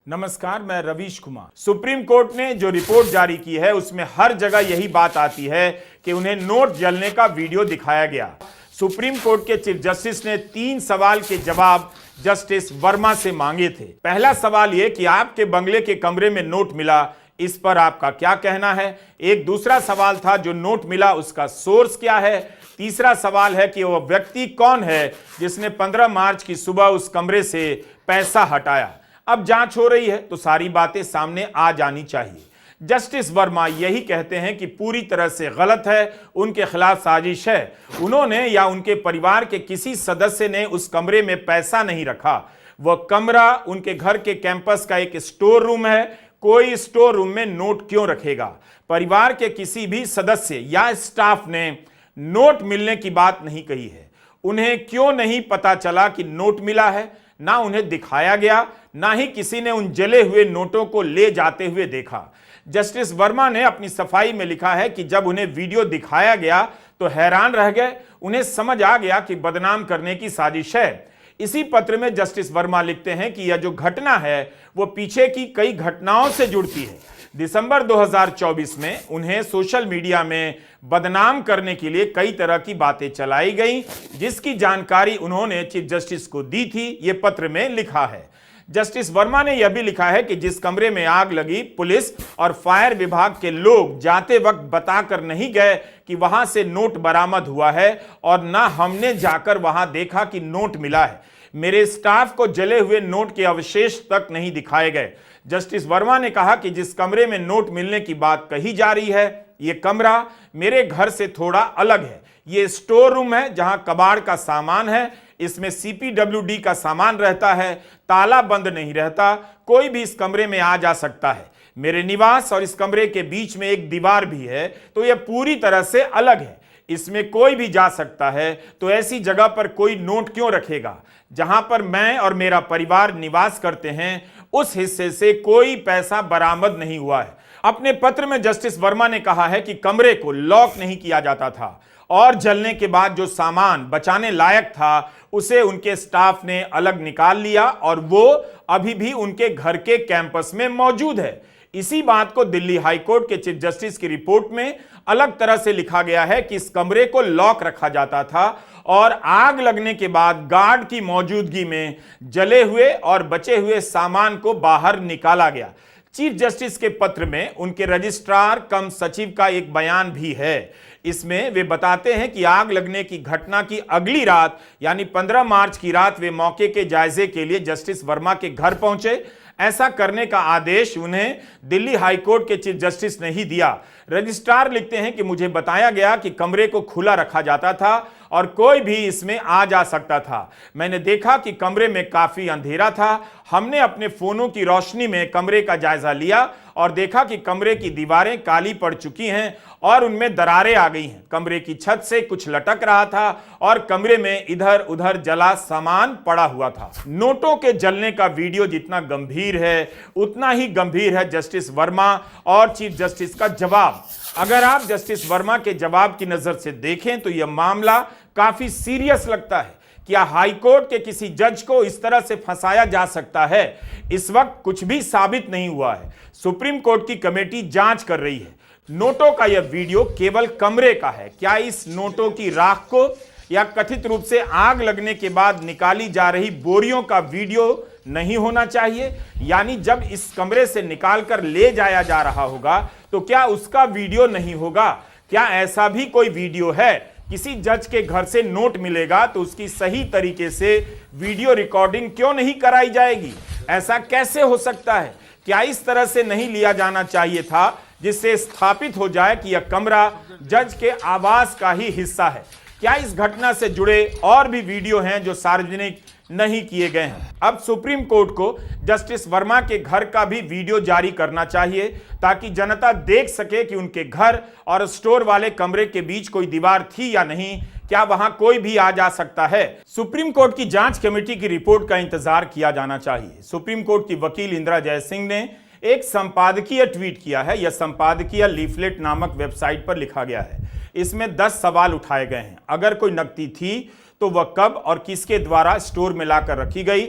नमस्कार, मैं Ravish Kumar. Supreme court ने जो रिपोर्ट जारी की है उसमें हर जगह यही बात आती है कि उन्हें नोट जलने का वीडियो दिखाया गया। सुप्रीम कोर्ट के चीफ जस्टिस ने 3 सवाल के जवाब जस्टिस वर्मा से मांगे थे। पहला सवाल यह कि आपके बंगले के कमरे में नोट मिला, इस पर आपका क्या कहना है। एक दूसरा सवाल था जो नोट मिला उसका सोर्स क्या है। तीसरा सवाल है कि वह व्यक्ति कौन है जिसने 15 मार्च की सुबह उस कमरे से पैसा हटाया। अब जांच हो रही है तो सारी बातें सामने आ जानी चाहिए। जस्टिस वर्मा यही कहते हैं कि पूरी तरह से गलत है, उनके खिलाफ साजिश है। उन्होंने या उनके परिवार के किसी सदस्य ने उस कमरे में पैसा नहीं रखा। वह कमरा उनके घर के कैंपस का एक स्टोर रूम है। कोई स्टोर रूम में नोट क्यों रखेगा। परिवार के किसी भी सदस्य या स्टाफ ने नोट मिलने की बात नहीं कही है। उन्हें क्यों नहीं पता चला कि नोट मिला है, ना उन्हें दिखाया गया, ना ही किसी ने उन जले हुए नोटों को ले जाते हुए देखा। जस्टिस वर्मा ने अपनी सफाई में लिखा है कि जब उन्हें वीडियो दिखाया गया तो हैरान रह गए। उन्हें समझ आ गया कि बदनाम करने की साजिश है। इसी पत्र में जस्टिस वर्मा लिखते हैं कि यह जो घटना है वो पीछे की कई घटनाओं से जुड़ती है। दिसंबर 2024 में उन्हें सोशल मीडिया में बदनाम करने के लिए कई तरह की बातें चलाई गई, जिसकी जानकारी उन्होंने चीफ जस्टिस को दी थी। यह पत्र में लिखा है। जस्टिस वर्मा ने यह भी लिखा है कि जिस कमरे में आग लगी, पुलिस और फायर विभाग के लोग जाते वक्त बताकर नहीं गए कि वहां से नोट बरामद हुआ है, और ना हमने जाकर वहां देखा कि नोट मिला है। मेरे स्टाफ को जले हुए नोट के अवशेष तक नहीं दिखाए गए। जस्टिस वर्मा ने कहा कि जिस कमरे में नोट मिलने की बात कही जा रही है, यह कमरा मेरे घर से थोड़ा अलग है। यह स्टोर रूम है जहां कबाड़ का सामान है। इसमें CPWD का सामान रहता है, ताला बंद नहीं रहता। कोई भी इस कमरे में आ जा सकता है। मेरे निवास और इस कमरे के बीच में एक दीवार भी है, तो यह पूरी तरह से अलग है। इसमें कोई भी जा सकता है, तो ऐसी जगह पर कोई नोट क्यों रखेगा। जहां पर मैं और मेरा परिवार निवास करते हैं, उस हिस्से से कोई पैसा बरामद नहीं हुआ है। अपने पत्र में जस्टिस वर्मा ने कहा है कि कमरे को लॉक नहीं किया जाता था, और जलने के बाद जो सामान बचाने लायक था उसे उनके स्टाफ ने अलग निकाल लिया, और वो अभी भी उनके घर के कैंपस में मौजूद है। इसी बात को दिल्ली हाईकोर्ट के चीफ जस्टिस की रिपोर्ट में अलग तरह से लिखा गया है कि इस कमरे को लॉक रखा जाता था, और आग लगने के बाद गार्ड की मौजूदगी में जले हुए और बचे हुए सामान को बाहर निकाला गया। चीफ जस्टिस के पत्र में उनके रजिस्ट्रार कम सचिव का एक बयान भी है। इसमें वे बताते हैं कि आग लगने की घटना की अगली रात यानी 15 मार्च की रात वे मौके के जायजे के लिए जस्टिस वर्मा के घर पहुंचे। ऐसा करने का आदेश उन्हें दिल्ली हाईकोर्ट के चीफ जस्टिस ने ही दिया। रजिस्ट्रार लिखते हैं कि मुझे बताया गया कि कमरे को खुला रखा जाता था और कोई भी इसमें आ जा सकता था। मैंने देखा कि कमरे में काफी अंधेरा था। हमने अपने फोनों की रोशनी में कमरे का जायजा लिया और देखा कि कमरे की दीवारें काली पड़ चुकी हैं और उनमें दरारें आ गई हैं। कमरे की छत से कुछ लटक रहा था और कमरे में इधर उधर जला सामान पड़ा हुआ था। नोटों के जलने का वीडियो जितना गंभीर है, उतना ही गंभीर है जस्टिस वर्मा और चीफ जस्टिस का जवाब। अगर आप जस्टिस वर्मा के जवाब की नजर से देखें तो यह मामला काफी सीरियस लगता है। क्या हाईकोर्ट के किसी जज को इस तरह से फंसाया जा सकता है? इस वक्त कुछ भी साबित नहीं हुआ है। सुप्रीम कोर्ट की कमेटी जांच कर रही है। नोटों का यह वीडियो केवल कमरे का है। क्या इस नोटों की राख को या कथित रूप से आग लगने के बाद निकाली जा रही बोरियों का वीडियो नहीं होना चाहिए? यानी जब इस कमरे से निकालकर ले जाया जा रहा होगा तो क्या उसका वीडियो नहीं होगा? क्या ऐसा भी कोई वीडियो है? किसी जज के घर से नोट मिलेगा तो उसकी सही तरीके से वीडियो रिकॉर्डिंग क्यों नहीं कराई जाएगी? ऐसा कैसे हो सकता है? क्या इस तरह से नहीं लिया जाना चाहिए था जिससे स्थापित हो जाए कि यह कमरा जज के आवास का ही हिस्सा है? क्या इस घटना से जुड़े और भी वीडियो हैं जो सार्वजनिक नहीं किए गए हैं? अब सुप्रीम कोर्ट को जस्टिस वर्मा के घर का भी वीडियो जारी करना चाहिए ताकि जनता देख सके कि उनके घर और स्टोर वाले कमरे के बीच कोई दीवार थी या नहीं। क्या वहां कोई भी आ जा सकता है? सुप्रीम कोर्ट की जांच कमेटी की रिपोर्ट का इंतजार किया जाना चाहिए। सुप्रीम कोर्ट की वकील इंदिरा जयसिंह ने एक संपादकीय ट्वीट किया है। यह संपादकीय लीफलेट नामक वेबसाइट पर लिखा गया है। इसमें 10 सवाल उठाए गए हैं। अगर कोई नकदी थी तो वह कब और किसके द्वारा स्टोर में लाकर रखी गई,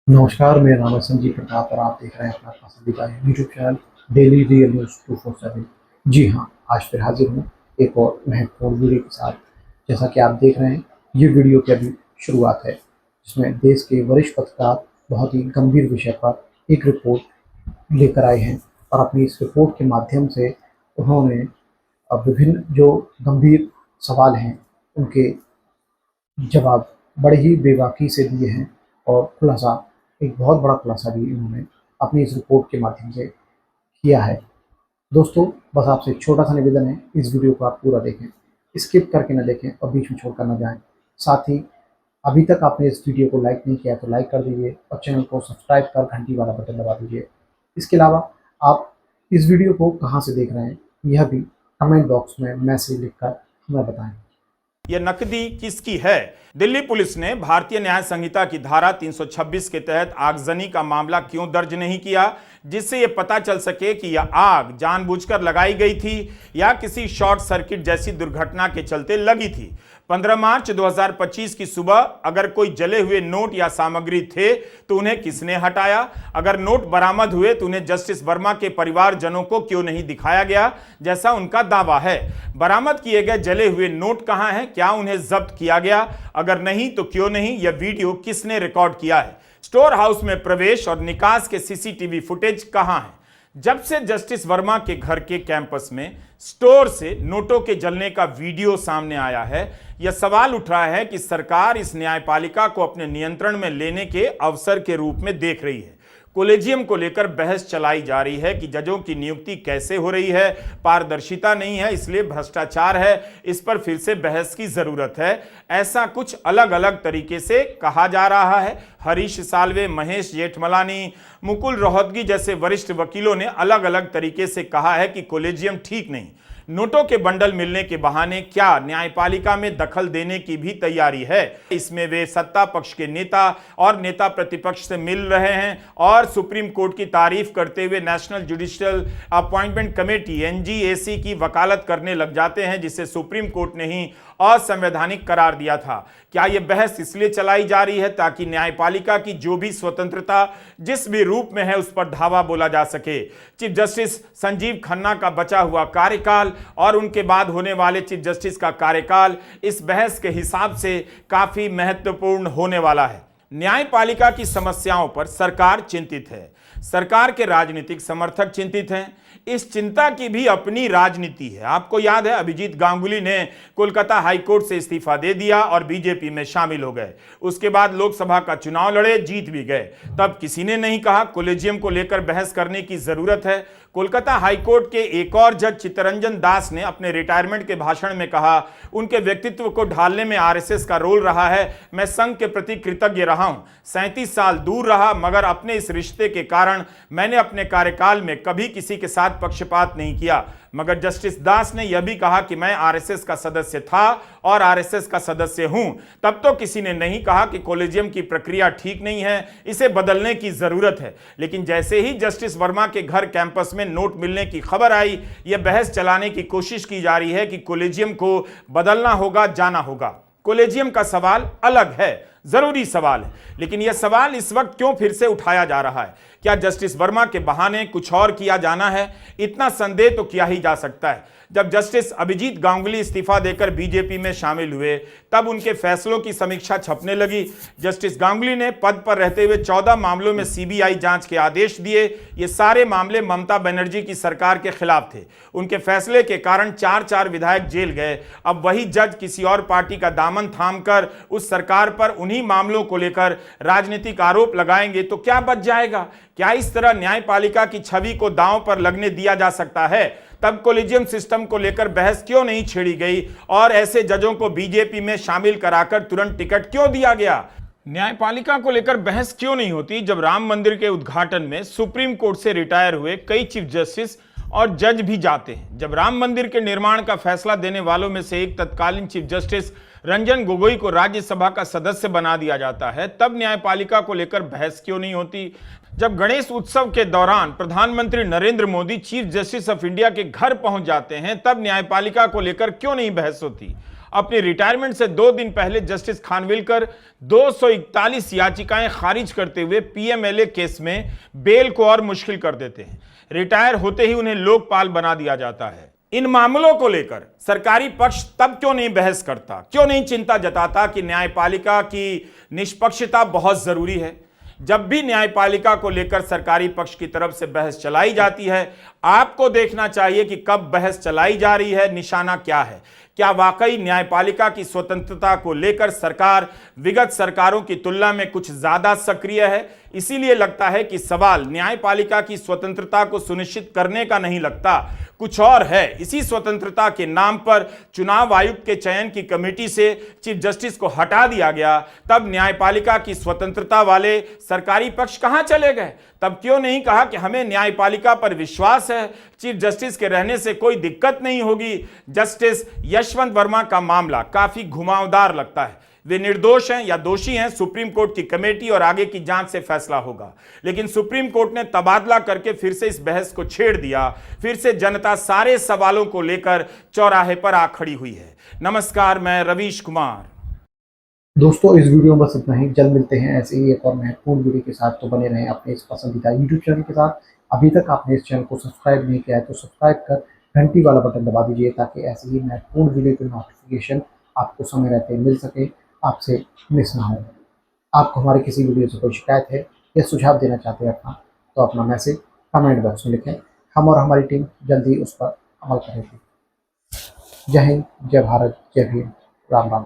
नमस्कार, मेरा नाम है संजीव प्रताप और आप देख रहे हैं अपना पसंदीदा YouTube channel daily real news 247। जी हाँ, आज फिर हाजिर हूँ एक और महत्वपूर्ण वीडियो के साथ। जैसा कि आप देख रहे हैं, ये वीडियो की अभी शुरुआत है, जिसमें देश के वरिष्ठ पत्रकार बहुत ही गंभीर विषय पर एक रिपोर्ट लेकर आए हैं और अपनी इस रिपोर्ट के माध्यम से उन्होंने विभिन्न जो गंभीर सवाल हैं उनके जवाब बड़े ही बेबाकी से दिए हैं और खुलासा, एक बहुत बड़ा खुलासा भी इन्होंने अपनी इस रिपोर्ट के माध्यम से किया है। दोस्तों, बस आपसे एक छोटा सा निवेदन है, इस वीडियो को आप पूरा देखें, स्किप करके ना देखें और बीच में छोड़कर ना जाएं। साथ ही अभी तक आपने इस वीडियो को लाइक नहीं किया तो लाइक कर दीजिए और चैनल को सब्सक्राइब कर घंटी वाला बटन दबा दीजिए। इसके अलावा आप इस वीडियो को कहाँ से देख रहे हैं, यह भी कमेंट बॉक्स में मैसेज लिखकर हमें बताएं। यह नकदी किसकी है? दिल्ली पुलिस ने भारतीय न्याय संहिता की धारा 326 के तहत आगजनी का मामला क्यों दर्ज नहीं किया, जिससे यह पता चल सके कि यह आग जानबूझकर लगाई गई थी या किसी शॉर्ट सर्किट जैसी दुर्घटना के चलते लगी थी। 15 मार्च 2025 की सुबह अगर कोई जले हुए नोट या सामग्री थे तो उन्हें किसने हटाया? अगर नोट बरामद हुए तो उन्हें जस्टिस वर्मा के परिवारजनों को क्यों नहीं दिखाया गया जैसा उनका दावा है? बरामद किए गए जले हुए नोट कहां हैं? क्या उन्हें जब्त किया गया? अगर नहीं तो क्यों नहीं? यह वीडियो किसने रिकॉर्ड किया है? स्टोर हाउस में प्रवेश और निकास के सीसीटीवी फुटेज कहां है? जब से जस्टिस वर्मा के घर के कैंपस में स्टोर से नोटों के जलने का वीडियो सामने आया है, यह सवाल उठ रहा है कि सरकार इस न्यायपालिका को अपने नियंत्रण में लेने के अवसर के रूप में देख रही है। कोलेजियम को लेकर बहस चलाई जा रही है कि जजों की नियुक्ति कैसे हो रही है, पारदर्शिता नहीं है, इसलिए भ्रष्टाचार है, इस पर फिर से बहस की जरूरत है। ऐसा कुछ अलग अलग तरीके से कहा जा रहा है। हरीश साल्वे, महेश जेठमलानी, मुकुल रोहतगी जैसे वरिष्ठ वकीलों ने अलग अलग तरीके से कहा है कि कोलेजियम ठीक नहीं। नोटों के बंडल मिलने के बहाने क्या न्यायपालिका में दखल देने की भी तैयारी है? इसमें वे सत्ता पक्ष के नेता और नेता प्रतिपक्ष से मिल रहे हैं और सुप्रीम कोर्ट की तारीफ करते हुए नेशनल जुडिशियल अपॉइंटमेंट कमेटी एनजीएसी की वकालत करने लग जाते हैं, जिसे सुप्रीम कोर्ट ने ही असंवैधानिक करार दिया था। क्या यह बहस इसलिए चलाई जा रही है ताकि न्यायपालिका की जो भी स्वतंत्रता जिस भी रूप में है उस पर धावा बोला जा सके? चीफ जस्टिस संजीव खन्ना का बचा हुआ कार्यकाल और उनके बाद होने वाले चीफ जस्टिस का कार्यकाल इस बहस के हिसाब से काफी महत्वपूर्ण होने वाला है। न्यायपालिका की समस्याओं पर सरकार चिंतित है, सरकार के राजनीतिक समर्थक चिंतित हैं। इस चिंता की भी अपनी राजनीति है। आपको याद है, अभिजीत गांगुली ने कोलकाता हाईकोर्ट से इस्तीफा दे दिया और बीजेपी में शामिल हो गए। उसके बाद लोकसभा का चुनाव लड़े, जीत भी गए। तब किसी ने नहीं कहा कोलेजियम को लेकर बहस करने की जरूरत है। कोलकाता हाईकोर्ट के एक और जज चित्तरंजन दास ने अपने रिटायरमेंट के भाषण में कहा, उनके व्यक्तित्व को ढालने में आरएसएस का रोल रहा है। मैं संघ के प्रति कृतज्ञ रहा हूं। 37 साल दूर रहा, मगर अपने इस रिश्ते के कारण मैंने अपने कार्यकाल में कभी किसी के साथ पक्षपात नहीं किया। मगर जस्टिस दास ने यह भी कहा कि मैं आरएसएस का सदस्य था और आरएसएस का सदस्य हूं। तब तो किसी ने नहीं कहा कि कोलेजियम की प्रक्रिया ठीक नहीं है, इसे बदलने की जरूरत है। लेकिन जैसे ही जस्टिस वर्मा के घर कैंपस में नोट मिलने की खबर आई, यह बहस चलाने की कोशिश की जा रही है कि कोलेजियम को बदलना होगा, जाना होगा। कोलेजियम का सवाल अलग है, जरूरी सवाल है, लेकिन यह सवाल इस वक्त क्यों फिर से उठाया जा रहा है? क्या जस्टिस वर्मा के बहाने कुछ और किया जाना है? इतना संदेह तो किया ही जा सकता है। जब जस्टिस अभिजीत गांगुली इस्तीफा देकर बीजेपी में शामिल हुए, तब उनके फैसलों की समीक्षा छपने लगी। जस्टिस गांगुली ने पद पर रहते हुए 14 मामलों में सीबीआई जांच के आदेश दिए। ये सारे मामले ममता बनर्जी की सरकार के खिलाफ थे। उनके फैसले के कारण 4 विधायक जेल गए। अब वही जज किसी और पार्टी का दामन थामकर उस सरकार पर उन्हीं मामलों को लेकर राजनीतिक आरोप लगाएंगे तो क्या बच जाएगा? क्या इस तरह न्यायपालिका की छवि को दांव पर लगने दिया जा सकता है? तब कोलेजियम सिस्टम को लेकर बहस क्यों नहीं छेड़ी गई और ऐसे जजों को बीजेपी में शामिल कराकर तुरंत टिकट क्यों दिया गया? न्यायपालिका को लेकर बहस क्यों नहीं होती जब राम मंदिर के उद्घाटन में सुप्रीम कोर्ट से रिटायर हुए कई चीफ जस्टिस और जज भी जाते हैं? जब राम मंदिर के निर्माण का फैसला देने वालों में से एक तत्कालीन चीफ जस्टिस रंजन गोगोई को राज्यसभा का सदस्य बना दिया जाता है, तब न्यायपालिका को लेकर बहस क्यों नहीं होती? जब गणेश उत्सव के दौरान प्रधानमंत्री Narendra Modi chief justice of India के घर पहुंच जाते हैं, तब न्यायपालिका को लेकर क्यों नहीं बहस होती? अपने रिटायरमेंट से 2 दिन पहले जस्टिस खानविलकर 241 याचिकाएं खारिज करते हुए पीएमएलए केस में बेल को और मुश्किल कर देते हैं। रिटायर होते ही उन्हें लोकपाल बना दिया जाता है। इन मामलों को लेकर सरकारी पक्ष तब क्यों नहीं बहस करता, क्यों नहीं चिंता जताता कि न्यायपालिका की निष्पक्षता बहुत जरूरी है? जब भी न्यायपालिका को लेकर सरकारी पक्ष की तरफ से बहस चलाई जाती है, आपको देखना चाहिए कि कब बहस चलाई जा रही है, निशाना क्या है। क्या वाकई न्यायपालिका की स्वतंत्रता को लेकर सरकार विगत सरकारों की तुलना में कुछ ज्यादा सक्रिय है? इसीलिए लगता है कि सवाल न्यायपालिका की स्वतंत्रता को सुनिश्चित करने का नहीं लगता, कुछ और है। इसी स्वतंत्रता के नाम पर चुनाव आयुक्त के चयन की कमेटी से चीफ जस्टिस को हटा दिया गया। तब न्यायपालिका की स्वतंत्रता वाले सरकारी पक्ष कहां चले गए? तब क्यों नहीं कहा कि हमें न्यायपालिका पर विश्वास है, चीफ जस्टिस के रहने से कोई दिक्कत नहीं होगी? जस्टिस यशवंत वर्मा का मामला काफी घुमावदार लगता है। वे निर्दोष हैं या दोषी हैं, सुप्रीम कोर्ट की कमेटी और आगे की जांच से फैसला होगा। लेकिन सुप्रीम कोर्ट ने तबादला करके फिर से इस बहस को छेड़ दिया। फिर से जनता सारे सवालों को लेकर चौराहे पर आ खड़ी हुई है। नमस्कार, मैं रवीश कुमार। दोस्तों, इस वीडियो में बस इतना ही। जल्द मिलते हैं ऐसे ही एक और महत्वपूर्ण वीडियो के साथ। तो बने रहें अपने इस पसंदीदा यूट्यूब चैनल के साथ। अभी तक आपने इस चैनल को सब्सक्राइब नहीं किया है तो सब्सक्राइब कर घंटी वाला बटन दबा दीजिए, ताकि ऐसे ही महत्वपूर्ण वीडियो की नोटिफिकेशन आपको समय रहते मिल सके, आपसे मिस ना हो। आपको हमारे किसी वीडियो से कोई शिकायत है या सुझाव देना चाहते हैं अपना, तो अपना मैसेज कमेंट बॉक्स में लिखें। हम और हमारी टीम जल्दी उस पर अमल करेगी। जय हिंद, जय भारत, जय भीम, राम राम।